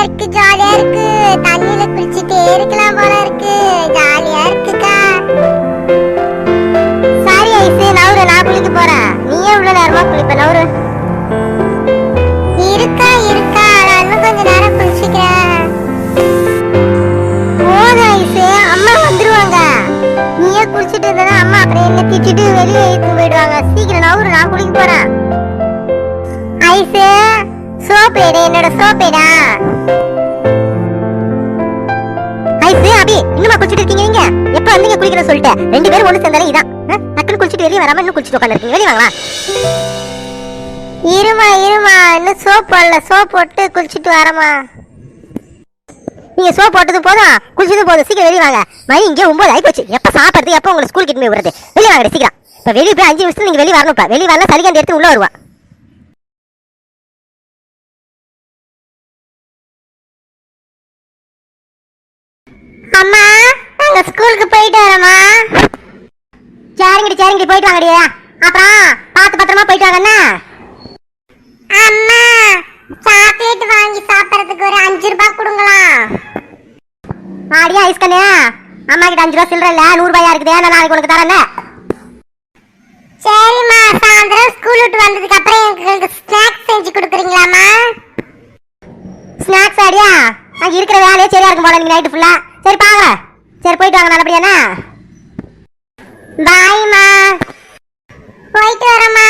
இருக்கு, ஜாலியா இருக்கு. தண்ணியில குளிச்சிட்டே இருக்கலாம் போல இருக்கு. ஜாலியா இருக்குக்கா. சாரி ஐசு, நவுரு, நான் குளிக்க போறேன். நீயே இவ்வளவு நேரமா குளிப்ப, நவுரு. இருக்கா இருக்கா, நான் இன்னும் கொஞ்ச நேரம் குளிச்சுக்கிறேன். போதும் ஐசு, அம்மா வந்துருவாங்க. நீயே குளிச்சுட்டு இருந்தா அம்மா அப்புறம் என்ன திட்டிட்டு வெளியே இழுத்து போயிடுவாங்க. சீக்கிரம் நவுரு, நான் குளிக்க போறேன். ஐசு, சோப்பேடு, என்னோட சோப்பேடா. ஐசு, அபி, இன்னுமா குளிச்சிட்டு இருக்கீங்க? நீங்க எப்ப வந்தீங்க குளிக்கிற சொல்லிட்டு? ரெண்டு பேரும் ஒண்ணு சேர்ந்தாலே இதான். டக்குனு குளிச்சிட்டு வெளியே வராம இன்னும் குளிச்சிட்டு உட்காந்துருக்கீங்க. வெளியே வாங்களா. இருமா இருமா, இன்னும் சோப் போடல. சோப் போட்டு குளிச்சிட்டு வரமா. நீங்க சோப் போட்டது போதும், குளிச்சது போதும். சீக்கிரம் வெளியே வாங்க. மணி இங்கே 9 ஆகி போச்சு. எப்ப சாப்பிடுறது, எப்ப உங்களை ஸ்கூல் கிட்ட போய் விடுறது? வெளியே வாங்க சீக்கிரம். இப்ப வெளியே போய் 5 நிமிஷத்துல நீங்க வெளியே வரணும். இப்ப வெளியே வரல சளிகாண்டி எடுத்து உள்ள வருவா. அம்மா, நாங்க ஸ்கூலுக்கு போயிட்டு வரோமா. சரிங்கடி சரிங்கடி, போயிட்டு வாங்கடி. அப்புறம் பார்த்து பத்திரமா போயிட்டு வாங்கண்ணா. அம்மா, சாக்லேட் வாங்கி சாப்பிடறதுக்கு ஒரு 5 ரூபாய் கொடுங்களா. ஆடியா ஐஸ்கண்ணே, அம்மா கிட்ட 5 ரூபாய் சில்லற இல்ல, 100 ரூபாயா இருக்குது. நான் நாளைக்கு உனக்கு தரேன். சரிம்மா, சாயந்தரம் ஸ்கூல் விட்டு வந்ததுக்கு அப்புறம் எங்களுக்கு ஸ்நாக்ஸ் செஞ்சு கொடுக்குறீங்களாம்மா? ஸ்நாக்ஸ் ஆடியா, அங்க இருக்கிற வேலையே சரியா இருக்கும் போல நீங்க நைட்டு ஃபுல்லா. சரி பாங்க, சரி போயிட்டு வாங்க நல்லபடியாண்ணா. பாய்மா, போயிட்டு வரேம்மா.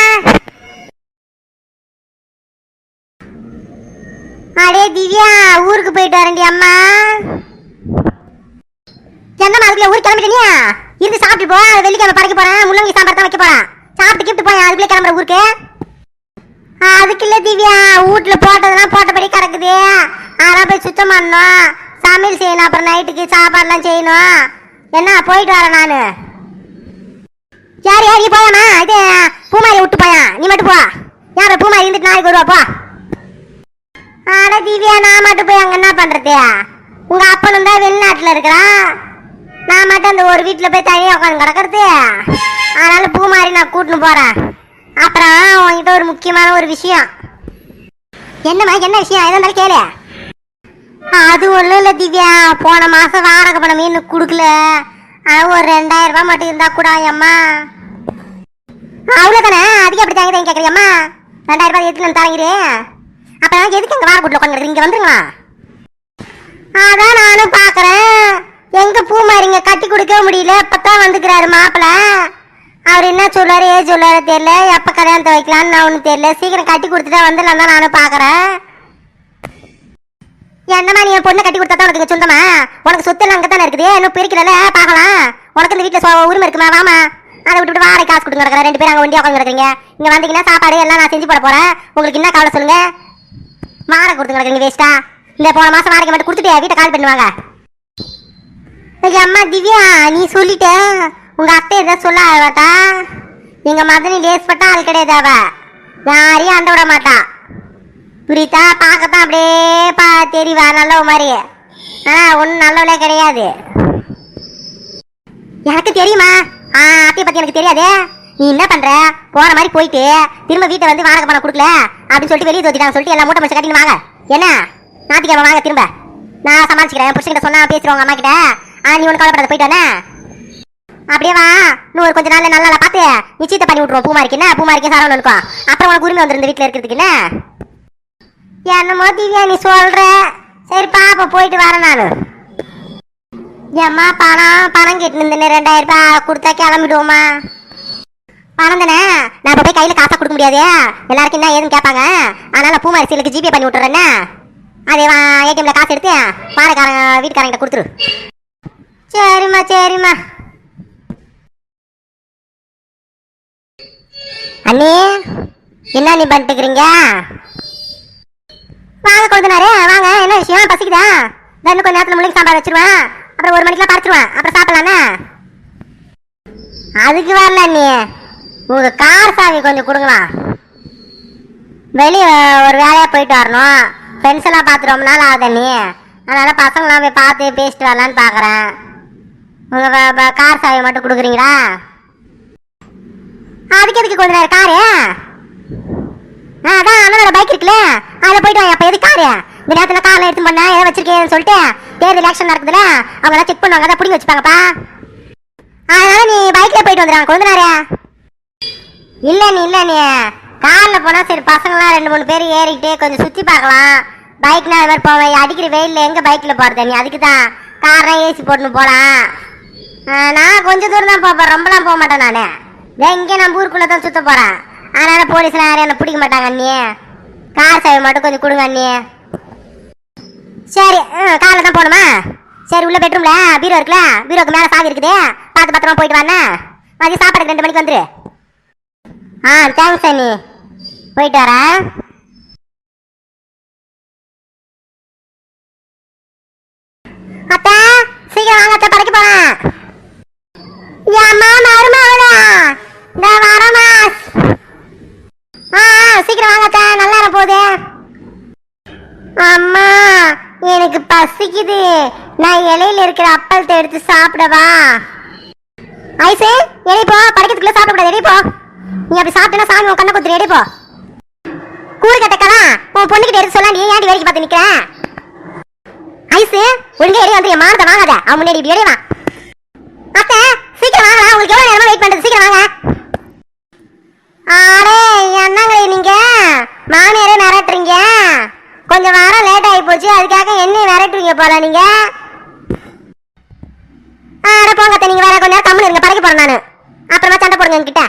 அடே திவ்யா, ஊருக்கு போயிட்டு வரேன்டி அம்மா. என்னம்மா அதுக்குள்ள ஊருக்கு கிளம்பிட்டனியா? இருந்து சாப்பிட்டு போ. வெள்ளிக்கிழமை படைக்க போறேன், முள்ளங்கி சாம்பார் தான் வைக்க போறேன். சாப்பிட்டு கிப்ட்டு போய் அதுக்குள்ளே கிளம்புற ஊருக்கு. அதுக்கு இல்ல திவ்யா, வீட்டுல போட்டதெல்லாம் போட்டபடி கிடக்குது. அதெல்லாம் போய் சுத்தம் பண்ணணும், சமையல் செய்யணும், அப்புறம் நைட்டுக்கு சாப்பாடுலாம் செய்யணும். என்ன போயிட்டு வரேன் நானு. யார் யார் நீ போயாமா? இது பூமாரி விட்டு போயா, நீ மட்டும் போ. யார் பூமாரி இருந்துட்டு நாளைக்கு வருவா போ. ஆனா திவ்யா, நான் மட்டும் போய் அங்க என்ன பண்றது? உங்க அப்பனும் தான் வெளிநாட்டுல இருக்கிறான், நான் மட்டும் அந்த ஒரு வீட்டுல போய் தனியா உட்காந்து கிடக்குறது. அதனால பூமாரி நான் கூட்டின்னு போறேன். அப்புறம் உங்ககிட்ட ஒரு முக்கியமான ஒரு விஷயம். என்னம்மா, என்ன விஷயம்? எதா இருந்தாலும் கேளு. அது ஒண்ணும் இல்ல திவ்யா, போன மாசம் வாடகை பணமே இன்னும் கொடுக்கல. ஒரு 2000 ரூபாய் மட்டும் இருந்தா கூட அம்மா. அவ்வளவுதானே, அதுக்கு அப்படி தாங்க கேட்கறியம்மா? 2000 ரூபாய் எடுத்துன்னு தாங்கிறே. அப்புறம் எதுக்கு எங்க வாடகை கூட்டில் உட்காந்து இங்க வந்துருங்களா? அதான் நானும் பாக்குறேன். எங்க பூமாரிங்க கட்டி கொடுக்க முடியல. இப்பதான் வந்துக்கிறாரு மாப்பிள்ள. அவர் என்ன சொல்றாரு ஏது சொல்றாரு தெரியல. எப்ப கல்யாணத்தை வைக்கலான்னு நான் ஒன்னும் தெரியல. சீக்கிரம் கட்டி கொடுத்துட்டா வந்துடலாம் தான் நானும் பாக்குறேன். என்னம்மா, நீ என் பொண்ணை கட்டி கொடுத்தா தான் உனக்கு சொந்தமா? உனக்கு சொத்து எல்லாம் அங்கதானே இருக்குது, இன்னும் பிரிக்கல பாக்கலாம். உனக்கு இந்த வீட்டுல உரிமை இருக்குமா? வாமா, அதை விட்டு வாடகை காசு கொடுங்க கிடக்குற. 2 பேரும் அங்க ஒண்டியா உட்காந்து கிடக்குறீங்க. இங்க வந்தீங்கன்னா சாப்பாடு எல்லாம் நான் செஞ்சு போட போறேன். உங்களுக்கு என்ன கவலை சொல்லுங்க. வாடகை கொடுத்து கிடக்குறீங்க வேஸ்டா. இந்த போன மாசம் வாடகை மட்டும் கொடுத்துட்டு வீட்டை கால் பண்ணுவாங்க. அம்மா திவ்யா, நீ சொல்லிட்ட உங்க அத்தை எதாவது சொல்ல ஆகட்டா. எங்க மதனி லேஸ்பட்டா ஆள் கிடையாது. அவ யாரையும் அண்ட விட மாட்டா. புரியுதா? பார்க்கத்தான் அப்படியே தெரியவா நல்லவ மாதிரி. ஆனா ஒன்னும் நல்லவளே கிடையாது. எனக்கு தெரியுமா? அத்தையை பத்தி எனக்கு தெரியாது. நீ என்ன பண்ற? போன மாதிரி போயிட்டு திரும்ப வீட்டை வந்து வாடகை பணம் கொடுக்கல அப்படின்னு சொல்லிட்டு வெளியே தோத்திட்டாங்க சொல்லிட்டு எல்லாம் மூட்டை மச்சு கட்டின்னு வாங்க. என்ன ஞாயிற்றுக்கிழமை வாங்க, திரும்ப நான் சமாளிச்சுக்கிறேன். புருஷன்கிட்ட சொன்னா பேசுறவங்க அம்மா கிட்ட. நீ ஒன்று கவலைப்படாத, போயிட்டு வானே. அப்படியே வா, இன்னும் கொஞ்சம் நாள்ல நல்லா பார்த்து நிச்சயத்தை பண்ணி விட்டுருவோம். பூமாரிக்கு என்ன, பூமாரிக்கு சாரவன் இருக்கும். அப்புறம் உனக்கு உரிமை வந்துருந்து வீட்டில் இருக்கிறதுக்கு. என்ன என்னமோ திவ்யா நீ சொல்ற. சரி பாப்பா, போயிட்டு வரேன் நானு. ஏம்மா, பணம் கேட்டு 2000 ரூபாய் கொடுத்தா கிளம்பிடுவோமா? பணம் தானே, நான் இப்போ போய் கையில் காசா கொடுக்க முடியாது. எல்லாருக்கும் என்ன ஏதுன்னு கேட்பாங்க. அதனால பூமாரி சீலுக்கு ஜிபே பண்ணி விட்டுறேன்னா, அதே ஏடிஎம்ல காசு எடுத்து வாடகைக்காரங்க வீட்டுக்காரங்கிட்ட கொடுத்துரு. சரிம்மா சரிம்மா. அண்ணே, என்ன நீ பண்ணிட்டுக்கிறீங்க? வாங்க கொழுந்தனாரே, வாங்க. என்ன விஷயம்? பசிக்குதா? இன்னும் கொஞ்ச நேரத்தில் முள்ளங்கி சாம்பார் வச்சிருவேன். அப்புறம் 1 மணிக்கெல்லாம் பறிச்சிருவேன். அப்புறம் சாப்பிடலாண்ணே. அதுக்கு வரல நீ, உங்க கார் சாவி கொஞ்சம் கொடுங்களா. வெளியே ஒரு வேலையா போயிட்டு வரணும். ஃப்ரெண்ட்ஸ் எல்லாம் பார்த்து ரொம்ப நாள் ஆகுது நீ. அதனால பசங்களாம் போய் பார்த்து பேசிட்டு வரலான்னு பார்க்குறேன். உங்க கார் சாவி மட்டும் கொடுக்குறீங்களா? அதுக்கு எதுக்கு கொஞ்ச நேரம் காரு? அதான் அண்ணனோட பைக் இருக்குல்ல, அதில் போயிட்டு வாங்க. அப்போ எதுக்கு காரு? இந்த நேரத்துல காலை எடுத்து பண்ண ஏதோ வச்சிருக்கேன்னு சொல்லிட்டு தேர்தல் எலெக்ஷன் நடக்குதுல அவங்க எல்லாம் செக் பண்ணுவாங்க, அதான் பிடிங்க வச்சுப்பாங்கப்பா. அதனால நீ பைக்ல போயிட்டு வந்துடுறாங்க கொழுந்தனாரே. இல்ல நீ காரில் போனா சரி பசங்களாம் 2-3 பேர் ஏறிக்கிட்டு கொஞ்சம் சுத்தி பார்க்கலாம். பைக்னா அது மாதிரி போவேன், அடிக்கிற வெயில்ல எங்க பைக்ல போறது, நீ அதுக்கு தான் கார்னா ஏசி போட்டுன்னு போலாம். நான் கொஞ்சம் தூரம் தான் போறேன், ரொம்பலாம் போக மாட்டேன். நானு இங்கே நம்ம ஊருக்குள்ள தான் சுத்த போறேன். அதனால போலீஸ்லாம் யாரும் என்ன பிடிக்க மாட்டாங்க. அண்ணி கார் சேவை மட்டும் கொஞ்சம் கொடுங்க அண்ணி. சரி காரில் தான் போகணுமா? சரி உள்ள பெட்ரூம்ல பீரோ இருக்குல்ல, பீரோக்கு மேலே சாவி இருக்குது, பார்த்து பத்திரமா போயிட்டு வாண்ணே. மதியம் சாப்பாடுக்கு 2 மணிக்கு வந்துரு. தேங்க்ஸ் அண்ணி, போயிட்டு வரேன். அத்தா சீக்கிரம் வாங்க அத்தா, படைக்க போறேன். அம்மா மருமகளா இந்த வரமா? சீக்கிரம் வாங்க அத்தா, நல்லா இருக்க போகுது. அம்மா எனக்கு பசிக்குது, நான் இலையில இருக்கிற அப்பளத்தை எடுத்து சாப்பிடவா? ஐசு எடி போ, படைக்கிறதுக்குள்ள சாப்பிடக்கூடாது, எடி போ. நீ அப்படி சாப்பிட்டா சாமி உன் கண்ணை குத்துரு, எடி போ. கூறு கட்டக்கலாம் உன் பொண்ணுகிட்ட எடுத்து சொல்ல, நீ ஏன் வேலைக்கு பார்த்து நிற்கிறேன்? ஐசு ஒழுங்கா எடி வந்து என் மானத்தை வாங்காத, அவன் முன்னாடி இப்படி எடிவா. அத்தை சீக்கிரம் வாங்கலாம், உங்களுக்கு எவ்வளோ நேரமா வெயிட் பண்ணுறது, சீக்கிரம் வாங்க. ஆடே என்னங்க நீங்க மாமியாரே மிரட்டுறீங்க, கொஞ்சம் வாரம் லேட் ஆகி போச்சு, அதுக்காக என்ன மிரட்டுறீங்க போல நீங்க. போங்க அத்தை, நீங்க வேற கொஞ்ச நேரம் கம்முன்னு இருங்க, படைக்க போறேன் நானு, அப்புறமா சண்டை போடுங்க என்கிட்ட.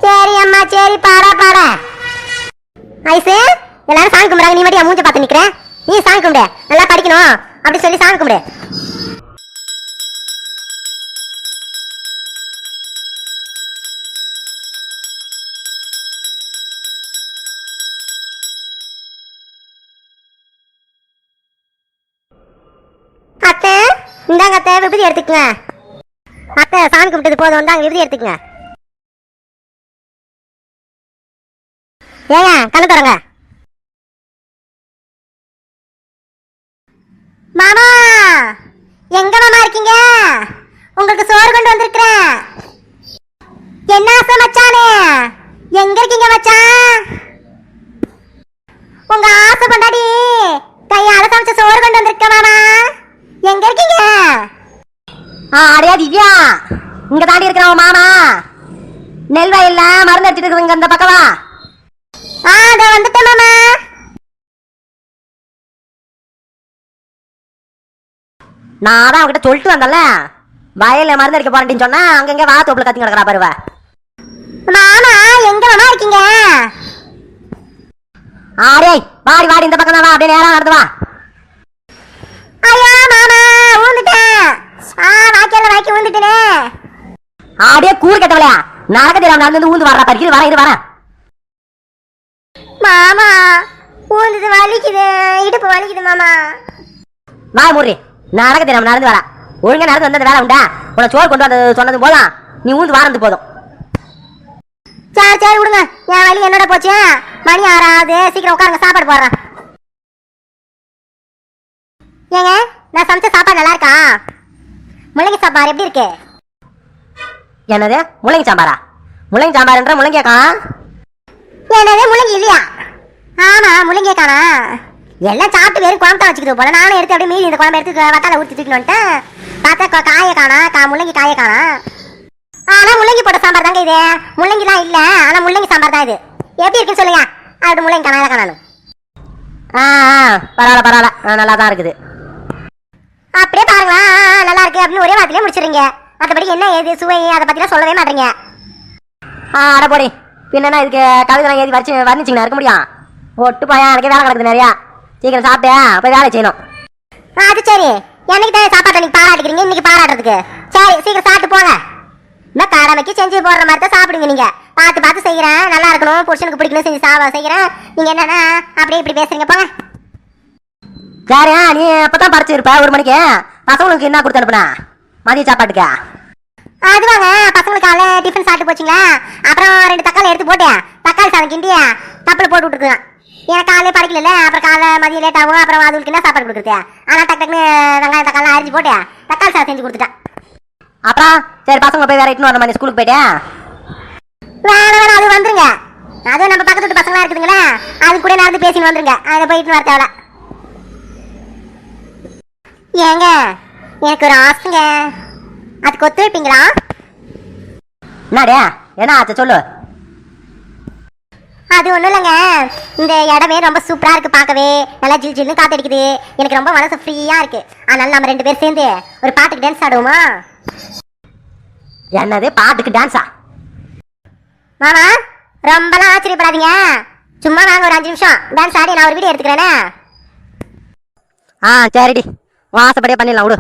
சரி அம்மா சரி, பாடா ஐசு எல்லாரும் சாமி கும்பிடுறாங்க, நீ மட்டும் மூஞ்ச பார்த்து நிக்கிற. நீ சாமி கும்பிடு, நல்லா படிக்கணும் அப்படி சொல்லி சாமி கும்பிடு. அத்தை இந்தாங்க அத்தை, விபூதி எடுத்துக்கங்க. அத்தை சாமி கும்பிட்டது போதும், இந்தாங்க விபூதி எடுத்துக்கங்க. ஏங்க கண்ணு தரங்க. மாமா எங்க மாமா இருக்கீங்க? உங்களுக்கு சோறு கொண்டு வந்திருக்கிறேன். என்ன ஆசை மச்சானே, எங்க இருக்கீங்க மச்சான்? உங்க ஆசை கொண்டாடி கையால சமைச்ச சோறு கொண்டு வந்திருக்கேன் மாமா, எங்க இருக்கீங்க? அடையா திவ்யா, இங்க தாண்டி இருக்கிறான் மாமா. நெல் வயல்ல மருந்து அடிச்சிட்டு இருக்கிறவங்க இந்த பக்கவா. அத வந்துட்டேன் மாமா. நான் தான் அவகிட்ட சொல்லிட்டு வந்தல, வயல்ல மருந்து அடிக்க போறேன்னு சொன்னா அங்கங்க வாத்தோப்புல கத்தி கிடக்குறா பாருவ. மாமா எங்க மாமா இருக்கீங்க? ஆடே வாடி வாடி, இந்த பக்கம் தான் வா, அப்படியே நேரா நடந்து வா. ஐயா மாமா ஊந்துட்டேன், வாய்க்கால வாய்க்கு ஊந்துட்டேனே. அப்படியே கூறு கட்டவளையா, நடக்க தெரியாம நடந்து ஊந்து வர்றா பாரு, வர இது வர. மாமா ஊந்துது வலிக்குது, இடுப்பு வலிக்குது மாமா. வாய் மூடி, நடக்க தெரியாம நடந்து வரா. ஒழுங்கா நடந்து வந்த வேலை உண்டா? உன சோறு கொண்டு வந்து சொன்னது போலாம், நீ ஊந்து வாரது போதும். சரி விடுங்க, என் வலி என்னோட போச்சு. மணி 6 ஆகுது, சீக்கிரம் உட்காருங்க, சாப்பாடு போடுறேன். ஏங்க நான் சமைச்ச சாப்பாடு நல்லா இருக்கா? முள்ளங்கி சாம்பார் எப்படி இருக்கு? என்னது முள்ளங்கி சாம்பாரா? முள்ளங்கி சாம்பார்ன்ற முள்ளங்கியாக்கா? என்னது முள்ளங்கி இல்லையா? ஆமா முள்ளங்கிய காணா, எல்லாம் சாப்பிட்டு வெறும் குழம்பு தான் வச்சுக்கிது போல. நானும் எடுத்து அப்படியே மீறி இந்த குழம்பு எடுத்து வட்டால ஊற்றி தூக்கிட்டு பார்த்தா காய காணா, முள்ளங்கி காய காணா. ஆனா முள்ளங்கி போட்ட சாம்பார் தாங்க இது, முள்ளங்கிலாம் இல்ல, ஆனா முள்ளங்கி சாம்பார் தான் இது. எப்படி இருக்குன்னு சொல்லுங்க. அப்படி முள்ளங்கி காணா காணாலும். பரவாயில்ல பரவாயில்ல, நல்லா தான் இருக்குது. அப்படியே பாருங்களா, நல்லா இருக்கு அப்படின்னு ஒரே வார்த்தையிலே முடிச்சிடுறீங்க. மற்றபடி என்ன ஏது சுவை அதை பத்திலாம் சொல்லவே மாட்டீங்க. அட போடி, பின்னா இதுக்கு கவிதை ஏதி வர்ணிச்சிங்கன்னா இருக்க முடியும். ஒட்டு போயா, எனக்கு வேலை கிடக்குது நிறையா. சீக்கிரம் சாப்பிட்டேன் போய் வேலை செய்யணும். அது சரி, என்னைக்கு தான் சாப்பாட்டை நீங்க பாராட்டுக்கிறீங்க, இன்னைக்கு பாராட்டுறதுக்கு. சரி சீக்கிரம் சாப்பிட்டு போங்க. இன்னும் கடமைக்கு செஞ்சு போடுற மாதிரி தான் சாப்பிடுங்க. நீங்க பார்த்து செய்யறேன், நல்லா இருக்கணும், புருஷனுக்கு பிடிக்கணும் செஞ்சு செய்யறேன். நீங்க என்னன்னா அப்படியே இப்படி பேசுறீங்க போங்க. சரியா, நீ அப்பதான் பறிச்சு இருப்ப 1 மணிக்கு. பசங்களுக்கு என்ன கொடுத்து அனுப்புனா மதிய சாப்பாட்டுக்கு? அதுவாங்க பசங்களுக்கு காலை டிஃபன் சாப்பிட்டு போச்சுங்களா, அப்புறம் 2 தக்காளி எடுத்து போட்டேன், தக்காளி சாதம் கிண்டிய தப்பில் போட்டு விட்டுருக்கேன். எனக்கு காலையில் படிக்கல, அப்புறம் காலை மதியம் லேட் ஆகும், அப்புறம் அதுக்கு என்ன சாப்பாடு கொடுக்குறது. ஆனால் டக்குன்னு வெங்காயம் தக்காளி அரிஞ்சு போட்டேன், தக்காளி சாதம் செஞ்சு கொடுத்துட்டேன். அப்புறம் சரி பசங்க போய் வேற இட்டுன்னு வர மாதிரி ஸ்கூலுக்கு போயிட்டேன். வேணாம் அது வந்துருங்க. அதுவும் நம்ம பக்கத்து வீட்டு பசங்களா இருக்குதுங்களா, அது கூட நடந்து பேசின்னு வந்துருங்க. அதை போயிட்டு வர தேவை. ஏங்க எனக்கு ஒரு ஆசைங்க, அதுக்கு ஒத்துழைப்பீங்களா? என்னடே என்ன ஆச்சு சொல்லு. அது ஒன்றும் இல்லைங்க, இந்த இடமே ரொம்ப சூப்பராக இருக்குது, பார்க்கவே நல்லா ஜில் ஜில்னு காத்தடிக்குது. எனக்கு ரொம்ப மனசு ஃப்ரீயாக இருக்குது. அதனால நம்ம 2 பேர் சேர்ந்து ஒரு பாட்டுக்கு டான்ஸ் ஆடுவோமா? என்னது பாட்டுக்கு டான்ஸா? மாமா ரொம்பலாம் ஆச்சரியப்படாதீங்க, சும்மா நாங்கள் ஒரு 5 நிமிஷம் டான்ஸ் ஆடி நான் ஒரு வீடியோ எடுத்துக்கிறேனே. சரிடி, வாசப்படியே பண்ணிடலாம் விடு.